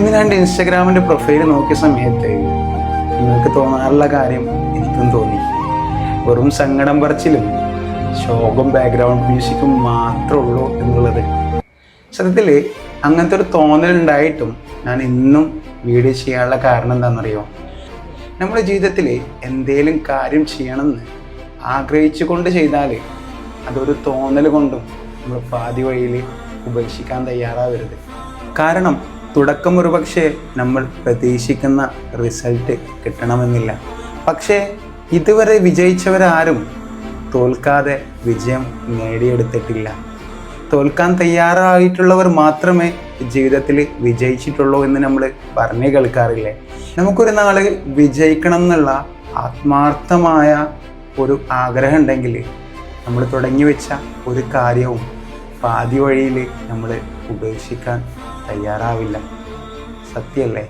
ഇന്ന് ഞാൻ ഇൻസ്റ്റഗ്രാമിൻ്റെ പ്രൊഫൈൽ നോക്കിയ സമയത്ത് നിങ്ങൾക്ക് തോന്നാറുള്ള കാര്യം എനിക്കും തോന്നി. വെറും സങ്കടം പറച്ചിലും ശോകം ബാക്ക്ഗ്രൗണ്ട് മ്യൂസിക്കും മാത്രമേ ഉള്ളൂ എന്നുള്ളത്. സത്യത്തിൽ അങ്ങനത്തെ ഒരു തോന്നലുണ്ടായിട്ടും ഞാൻ ഇന്നും വീഡിയോ ചെയ്യാനുള്ള കാരണം എന്താണെന്നറിയോ? നമ്മുടെ ജീവിതത്തിൽ എന്തെങ്കിലും കാര്യം ചെയ്യണമെന്ന് ആഗ്രഹിച്ചു കൊണ്ട് ചെയ്താൽ അതൊരു തോന്നൽ കൊണ്ടും നമ്മൾ പാതി വഴിയിൽ ഉപേക്ഷിക്കാൻ തയ്യാറാവരുത്. കാരണം തുടക്കം ഒരു പക്ഷേ നമ്മൾ പ്രതീക്ഷിക്കുന്ന റിസൾട്ട് കിട്ടണമെന്നില്ല. പക്ഷേ ഇതുവരെ വിജയിച്ചവരാരും തോൽക്കാതെ വിജയം നേടിയെടുത്തിട്ടില്ല. തോൽക്കാൻ തയ്യാറായിട്ടുള്ളവർ മാത്രമേ ജീവിതത്തിൽ വിജയിച്ചിട്ടുള്ളൂ എന്ന് നമ്മൾ പറഞ്ഞു കേൾക്കാറില്ലേ? നമുക്കൊരു നാൾ വിജയിക്കണം എന്നുള്ള ആത്മാർത്ഥമായ ഒരു ആഗ്രഹം ഉണ്ടെങ്കിൽ നമ്മൾ തുടങ്ങി വെച്ച ഒരു കാര്യവും പാതി വഴിയിൽ നമ്മൾ ഉപേക്ഷിക്കാൻ തയ്യാറാവില്ല. സത്യമല്ലേ?